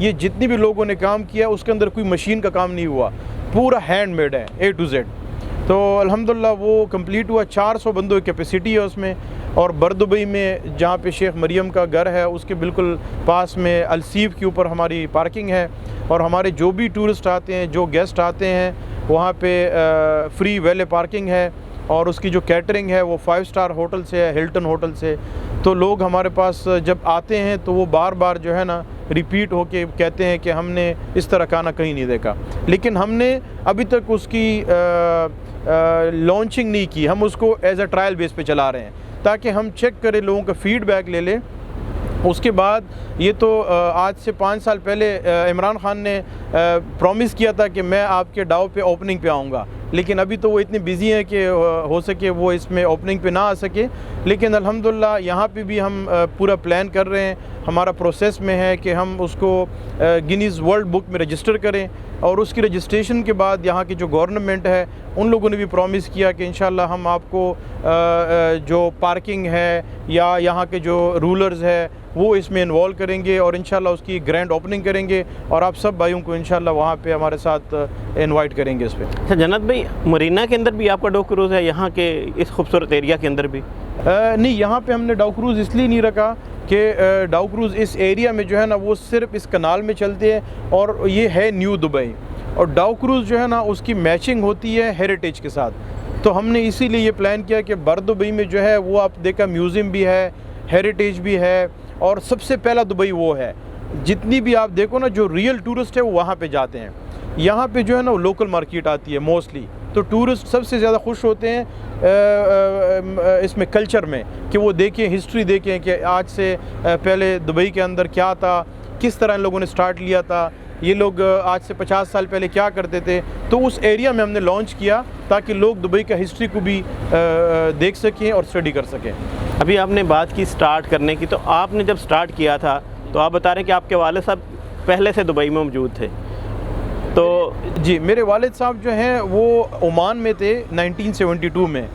یہ جتنی بھی لوگوں نے کام کیا اس کے اندر کوئی مشین کا کام نہیں ہوا, پورا ہینڈ میڈ ہے A to Z. تو الحمدللہ وہ کمپلیٹ ہوا. 400 بندوں کی کیپیسٹی ہے اس میں. اور بردبئی میں جہاں پہ شیخ مریم کا گھر ہے اس کے بالکل پاس میں السیف کے اوپر ہماری پارکنگ ہے, اور ہمارے جو بھی ٹورسٹ آتے ہیں, جو گیسٹ آتے ہیں, وہاں پہ فری ویلے پارکنگ ہے. اور اس کی جو کیٹرنگ ہے وہ 5 اسٹار ہوٹل سے ہے, ہلٹن ہوٹل سے. تو لوگ ہمارے پاس جب آتے ہیں تو وہ بار بار جو ہے نا ریپیٹ ہو کے کہتے ہیں کہ ہم نے اس طرح کھانا کہیں نہیں دیکھا. لیکن ہم نے ابھی تک اس کی لانچنگ نہیں کی, ہم اس کو ایز اے ٹرائل بیس پہ چلا رہے ہیں تاکہ ہم چیک کریں, لوگوں کا فیڈ بیک لے لیں. اس کے بعد یہ تو آج سے 5 سال پہلے عمران خان نے پرومس کیا تھا کہ میں آپ کے ڈاؤ پہ اوپننگ پہ آؤں گا, لیکن ابھی تو وہ اتنے بزی ہیں کہ ہو سکے وہ اس میں اوپننگ پہ نہ آ سکے. لیکن الحمدللہ یہاں پہ بھی ہم پورا پلان کر رہے ہیں, ہمارا پروسیس میں ہے کہ ہم اس کو گینیز ورلڈ بک میں رجسٹر کریں. اور اس کی رجسٹریشن کے بعد یہاں کی جو گورنمنٹ ہے ان لوگوں نے بھی پرومس کیا کہ انشاءاللہ ہم آپ کو جو پارکنگ ہے یا یہاں کے جو رولرز ہے وہ اس میں انوالو کریں گے, اور انشاءاللہ اس کی گرینڈ اوپننگ کریں گے, اور آپ سب بھائیوں کو انشاءاللہ وہاں پہ ہمارے ساتھ انوائٹ کریں گے اس پہ. اچھا جنت بھائی, مرینا کے اندر بھی آپ کا ڈاؤ کروز ہے, یہاں کے اس خوبصورت ایریا کے اندر بھی؟ نہیں, یہاں پہ ہم نے ڈاؤ کروز اس لیے نہیں رکھا کہ ڈاؤ کروز اس ایریا میں جو ہے نا وہ صرف اس کنال میں چلتے ہیں, اور یہ ہے نیو دبئی, اور ڈاؤ کروز جو ہے نا اس کی میچنگ ہوتی ہے ہیریٹیج کے ساتھ. تو ہم نے اسی لیے یہ پلان کیا کہ بردبئی میں جو ہے وہ آپ دیکھا میوزیم بھی ہے, ہیریٹیج بھی ہے, اور سب سے پہلا دبئی وہ ہے. جتنی بھی آپ دیکھو نا جو ریئل ٹورسٹ ہے وہ وہاں پہ جاتے ہیں. یہاں پہ جو ہے نا وہ لوکل مارکیٹ آتی ہے موسٹلی, تو ٹورسٹ سب سے زیادہ خوش ہوتے ہیں اس میں کلچر میں کہ وہ دیکھیں, ہسٹری دیکھیں کہ آج سے پہلے دبئی کے اندر کیا تھا, کس طرح ان لوگوں نے سٹارٹ لیا تھا, یہ لوگ آج سے 50 سال پہلے کیا کرتے تھے. تو اس ایریا میں ہم نے لانچ کیا تاکہ لوگ دبئی کا ہسٹری کو بھی دیکھ سکیں اور اسٹڈی کر سکیں. ابھی آپ نے بات کی سٹارٹ کرنے کی, تو آپ نے جب سٹارٹ کیا تھا تو آپ بتا رہے ہیں کہ آپ کے والد صاحب پہلے سے دبئی میں موجود تھے. تو جی, میرے والد صاحب جو ہیں وہ عمان میں تھے 1972 میں,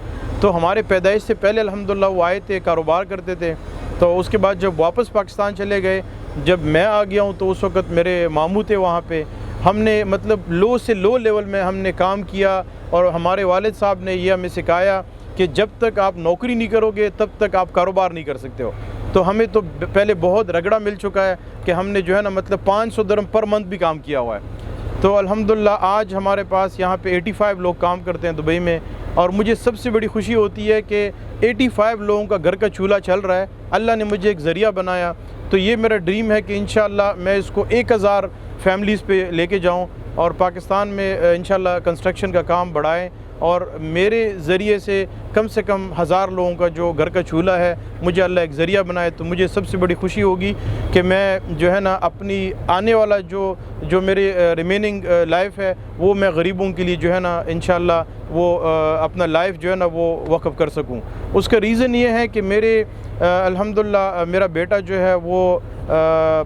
تو ہمارے پیدائش سے پہلے الحمدللہ وہ آئے تھے, کاروبار کرتے تھے. تو اس کے بعد جب واپس پاکستان چلے گئے, جب میں آ گیا ہوں تو اس وقت میرے ماموں تھے وہاں پہ. ہم نے مطلب لو سے لو لیول میں ہم نے کام کیا, اور ہمارے والد صاحب نے یہ ہمیں سکھایا کہ جب تک آپ نوکری نہیں کرو گے تب تک آپ کاروبار نہیں کر سکتے ہو. تو ہمیں تو پہلے بہت رگڑا مل چکا ہے کہ ہم نے جو ہے نا مطلب 500 درہم پر منتھ بھی کام کیا ہوا ہے. تو الحمدللہ آج ہمارے پاس یہاں پہ 85 لوگ کام کرتے ہیں دبئی میں, اور مجھے سب سے بڑی خوشی ہوتی ہے کہ 85 لوگوں کا گھر کا چولہا چل رہا ہے. اللہ نے مجھے ایک ذریعہ بنایا, تو یہ میرا ڈریم ہے کہ انشاءاللہ میں اس کو 1000 فیملیز پہ لے کے جاؤں, اور پاکستان میں انشاءاللہ کنسٹرکشن کا کام بڑھائیں, اور میرے ذریعے سے کم 1000 لوگوں کا جو گھر کا چولہا ہے مجھے اللہ ایک ذریعہ بنائے. تو مجھے سب سے بڑی خوشی ہوگی کہ میں جو ہے نا اپنی آنے والا جو میرے ریمیننگ لائف ہے وہ میں غریبوں کے لیے جو ہے نا انشاءاللہ وہ اپنا لائف جو ہے نا وہ وقف کر سکوں. اس کا ریزن یہ ہے کہ میرے الحمدللہ میرا بیٹا جو ہے وہ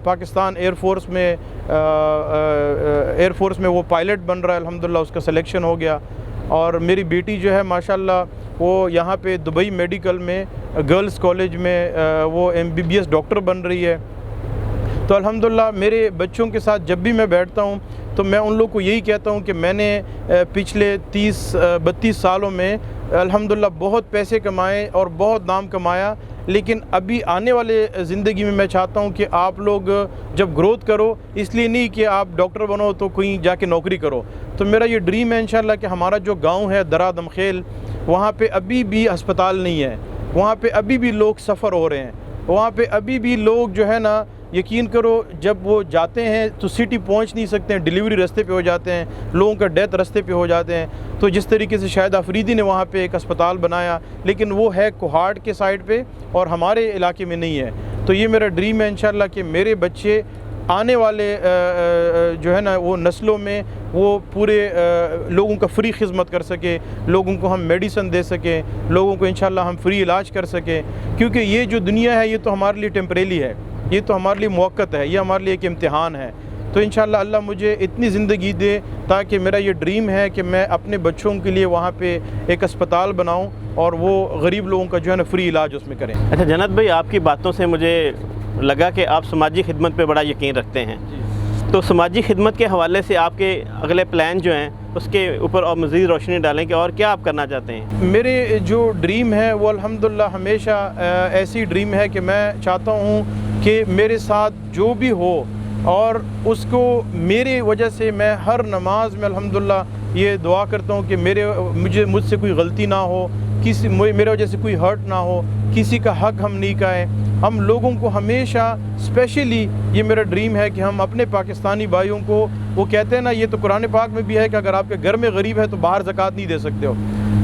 پاکستان ایئر فورس میں وہ پائلٹ بن رہا ہے, الحمدللہ اس کا سلیکشن ہو گیا. اور میری بیٹی جو ہے ماشاءاللہ وہ یہاں پہ دبئی میڈیکل میں گرلز کالج میں وہ MBBS ڈاکٹر بن رہی ہے. تو الحمدللہ میرے بچوں کے ساتھ جب بھی میں بیٹھتا ہوں تو میں ان لوگوں کو یہی کہتا ہوں کہ میں نے پچھلے 30-32 سالوں میں الحمدللہ بہت پیسے کمائے اور بہت نام کمایا, لیکن ابھی آنے والے زندگی میں چاہتا ہوں کہ آپ لوگ جب گروتھ کرو, اس لیے نہیں کہ آپ ڈاکٹر بنو تو کہیں جا کے نوکری کرو. تو میرا یہ ڈریم ہے انشاءاللہ کہ ہمارا جو گاؤں ہے درا دمخیل, وہاں پہ ابھی بھی ہسپتال نہیں ہے, وہاں پہ ابھی بھی لوگ سفر ہو رہے ہیں, وہاں پہ ابھی بھی لوگ جو ہے نا یقین کرو جب وہ جاتے ہیں تو سٹی پہنچ نہیں سکتے ہیں, ڈیلیوری رستے پہ ہو جاتے ہیں, لوگوں کا ڈیتھ رستے پہ ہو جاتے ہیں. تو جس طریقے سے شاہد آفریدی نے وہاں پہ ایک اسپتال بنایا, لیکن وہ ہے کوہاٹ کے سائڈ پہ اور ہمارے علاقے میں نہیں ہے. تو یہ میرا ڈریم ہے انشاءاللہ کہ میرے بچے آنے والے جو ہے نا وہ نسلوں میں وہ پورے لوگوں کا فری خدمت کر سکے, لوگوں کو ہم میڈیسن دے سکیں, لوگوں کو انشاءاللہ ہم فری علاج کر سکیں. کیونکہ یہ جو دنیا ہے یہ تو ہمارے لیے ٹیمپریری ہے, یہ تو ہمارے لیے موقت ہے, یہ ہمارے لیے ایک امتحان ہے. تو انشاءاللہ اللہ مجھے اتنی زندگی دے تاکہ میرا یہ ڈریم ہے کہ میں اپنے بچوں کے لیے وہاں پہ ایک اسپتال بناؤں اور وہ غریب لوگوں کا جو ہے نا فری علاج اس میں کریں. اچھا جنت بھائی, آپ کی باتوں سے مجھے لگا کہ آپ سماجی خدمت پہ بڑا یقین رکھتے ہیں. تو سماجی خدمت کے حوالے سے آپ کے اگلے پلان جو ہیں اس کے اوپر اور مزید روشنی ڈالیں کہ اور کیا آپ کرنا چاہتے ہیں؟ میرے جو ڈریم ہے وہ الحمدللہ ہمیشہ ایسی ڈریم ہے کہ میں چاہتا ہوں کہ میرے ساتھ جو بھی ہو اور اس کو میری وجہ سے میں ہر نماز میں الحمدللہ یہ دعا کرتا ہوں کہ مجھ سے کوئی غلطی نہ ہو، میرے وجہ سے کوئی ہرٹ نہ ہو، کسی کا حق ہم نہیں کھائیں۔ ہم لوگوں کو ہمیشہ اسپیشلی یہ میرا ڈریم ہے کہ ہم اپنے پاکستانی بھائیوں کو، وہ کہتے ہیں نا، یہ تو قرآن پاک میں بھی ہے کہ اگر آپ کے گھر میں غریب ہے تو باہر زکوٰۃ نہیں دے سکتے ہو،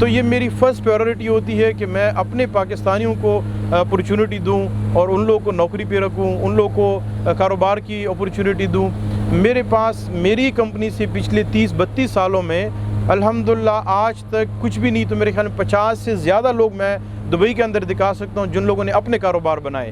تو یہ میری فرسٹ پریورٹی ہوتی ہے کہ میں اپنے پاکستانیوں کو اپرچونٹی دوں اور ان لوگوں کو نوکری پہ رکھوں، ان لوگوں کو کاروبار کی اپرچونٹی دوں۔ میرے پاس میری کمپنی سے پچھلے 30-32 سالوں میں الحمدللہ آج تک کچھ بھی نہیں تو میرے خیال میں 50 سے زیادہ لوگ میں دبئی کے اندر دکھا سکتا ہوں جن لوگوں نے اپنے کاروبار بنائے،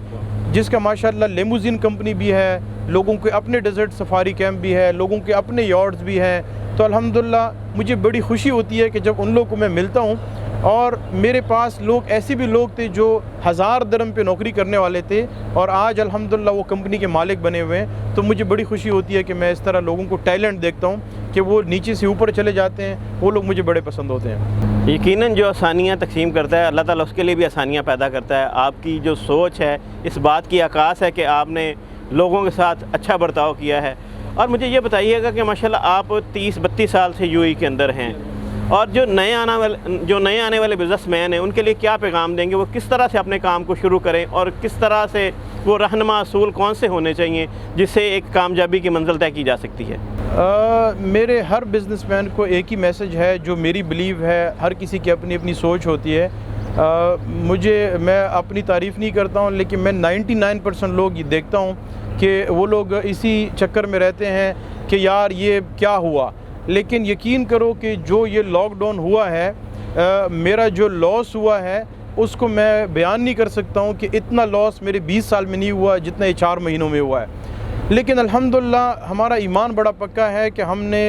جس کا ماشاءاللہ لیموزین کمپنی بھی ہے، لوگوں کے اپنے ڈیزرٹ سفاری کیمپ بھی ہے، لوگوں کے اپنے یارڈز بھی ہیں۔ تو الحمدللہ مجھے بڑی خوشی ہوتی ہے کہ جب ان لوگوں کو میں ملتا ہوں، اور میرے پاس لوگ ایسے بھی لوگ تھے جو 1000 درہم پہ نوکری کرنے والے تھے اور آج الحمدللہ وہ کمپنی کے مالک بنے ہوئے ہیں۔ تو مجھے بڑی خوشی ہوتی ہے کہ میں اس طرح لوگوں کو ٹیلنٹ دیکھتا ہوں کہ وہ نیچے سے اوپر چلے جاتے ہیں، وہ لوگ مجھے بڑے پسند ہوتے ہیں۔ یقیناً جو آسانیاں تقسیم کرتا ہے اللہ تعالیٰ اس کے لیے بھی آسانیاں پیدا کرتا ہے۔ آپ کی جو سوچ ہے اس بات کی عکاس ہے کہ آپ نے لوگوں کے ساتھ اچھا برتاؤ کیا ہے۔ اور مجھے یہ بتائیے گا کہ ماشاءاللہ آپ 30-32 سال سے یو اے کے اندر ہیں، اور جو نئے آنے والے بزنس مین ہیں ان کے لیے کیا پیغام دیں گے؟ وہ کس طرح سے اپنے کام کو شروع کریں اور کس طرح سے وہ رہنما اصول کون سے ہونے چاہیے جس سے ایک کامیابی کی منزل طے کی جا سکتی ہے؟ میرے ہر بزنس مین کو ایک ہی میسج ہے جو میری بلیو ہے، ہر کسی کی اپنی اپنی سوچ ہوتی ہے۔ میں اپنی تعریف نہیں کرتا ہوں، لیکن میں 99% لوگ یہ دیکھتا ہوں کہ وہ لوگ اسی چکر میں رہتے ہیں کہ یار یہ کیا ہوا، لیکن یقین کرو کہ جو یہ لاک ڈاؤن ہوا ہے، میرا جو لاس ہوا ہے اس کو میں بیان نہیں کر سکتا ہوں کہ اتنا لاس میرے 20 سال میں نہیں ہوا جتنا یہ 4 مہینوں میں ہوا ہے۔ لیکن الحمدللہ ہمارا ایمان بڑا پکا ہے کہ ہم نے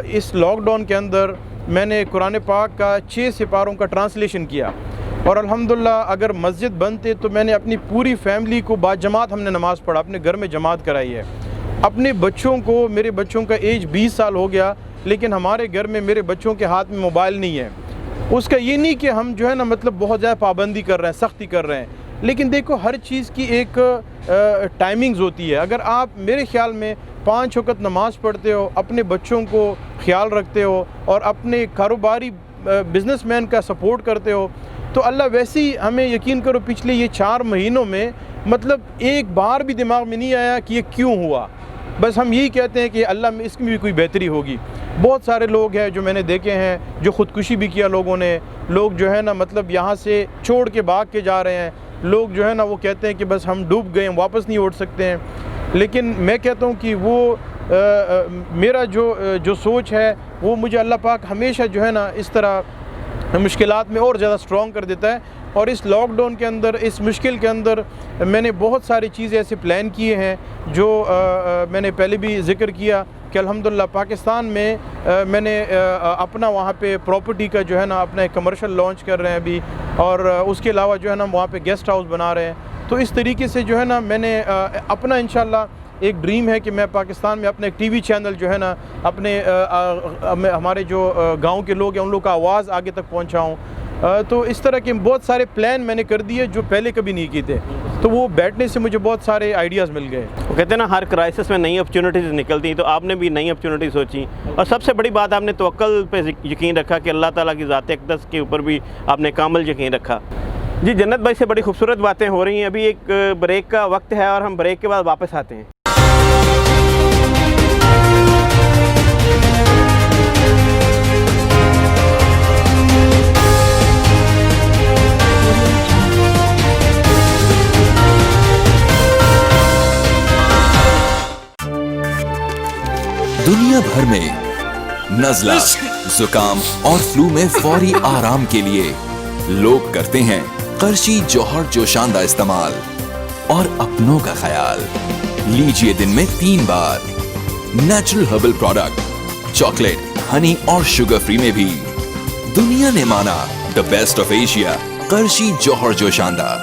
اس لاک ڈاؤن کے اندر میں نے قرآن پاک کا 6 سپاروں کا ٹرانسلیشن کیا، اور الحمدللہ اگر مسجد بند تھے تو میں نے اپنی پوری فیملی کو باجماعت ہم نے نماز پڑھا، اپنے گھر میں جماعت کرائی ہے۔ اپنے بچوں کو، میرے بچوں کا ایج 20 سال ہو گیا لیکن ہمارے گھر میں میرے بچوں کے ہاتھ میں موبائل نہیں ہے۔ اس کا یہ نہیں کہ ہم جو ہے نا مطلب بہت زیادہ پابندی کر رہے ہیں، سختی کر رہے ہیں، لیکن دیکھو ہر چیز کی ایک ٹائمنگز ہوتی ہے۔ اگر آپ میرے خیال میں 5 وقت نماز پڑھتے ہو، اپنے بچوں کو خیال رکھتے ہو اور اپنے کاروباری بزنس مین کا سپورٹ کرتے ہو، تو اللہ ویسے ہی ہمیں، یقین کرو پچھلے یہ 4 مہینوں میں مطلب ایک بار بھی دماغ میں نہیں آیا کہ یہ کیوں ہوا، بس ہم یہی کہتے ہیں کہ اللہ میں اس کی بھی کوئی بہتری ہوگی۔ بہت سارے لوگ ہیں جو میں نے دیکھے ہیں جو خودکشی بھی کیا لوگوں نے، لوگ جو ہے نا مطلب یہاں سے چھوڑ کے بھاگ کے جا رہے ہیں، لوگ جو ہے نا وہ کہتے ہیں کہ بس ہم ڈوب گئے، ہم واپس نہیں اٹھ سکتے ہیں۔ لیکن میں کہتا ہوں کہ وہ میرا جو سوچ ہے وہ مجھے اللہ پاک ہمیشہ جو ہے نا اس طرح مشکلات میں اور زیادہ سٹرونگ کر دیتا ہے۔ اور اس لاک ڈاؤن کے اندر، اس مشکل کے اندر میں نے بہت ساری چیزیں ایسے پلان کیے ہیں جو میں نے پہلے بھی ذکر کیا کہ الحمدللہ پاکستان میں میں نے اپنا وہاں پہ پراپرٹی کا جو ہے نا اپنا ایک کمرشل لانچ کر رہے ہیں ابھی، اور اس کے علاوہ جو ہے نا وہاں پہ گیسٹ ہاؤس بنا رہے ہیں۔ تو اس طریقے سے جو ہے نا میں نے اپنا انشاءاللہ ایک ڈریم ہے کہ میں پاکستان میں اپنا ایک ٹی وی چینل جو ہے نا اپنے ہمارے جو گاؤں کے لوگ ہیں ان لوگوں کا آواز آگے تک پہنچاؤں۔ تو اس طرح کے بہت سارے پلان میں نے کر دیے جو پہلے کبھی نہیں کیے تھے، تو وہ بیٹھنے سے مجھے بہت سارے آئیڈیاز مل گئے۔ وہ کہتے ہیں نا ہر کرائسس میں نئی اپرچونٹیز نکلتی ہیں، تو آپ نے بھی نئی اپرچونٹی سوچی، اور سب سے بڑی بات آپ نے توکل پہ یقین رکھا کہ اللہ تعالیٰ کی ذات اقدس کے اوپر بھی آپ نے کامل یقین رکھا۔ جی جنت بھائی سے بڑی خوبصورت باتیں ہو رہی ہیں، ابھی ایک بریک کا وقت ہے اور ہم بریک کے بعد واپس آتے ہیں۔ دنیا بھر میں نزلہ، زکام اور فلو میں فوری آرام کے لیے لوگ کرتے ہیں قرشی جوہر جوشاندہ استعمال اور اپنوں کا خیال۔ لیجئے دن میں 3 بار natural herbal product, chocolate, honey اور شوگر فری میں بھی۔ دنیا نے مانا the best of Asia, Qarshi Johar جوشاندہ۔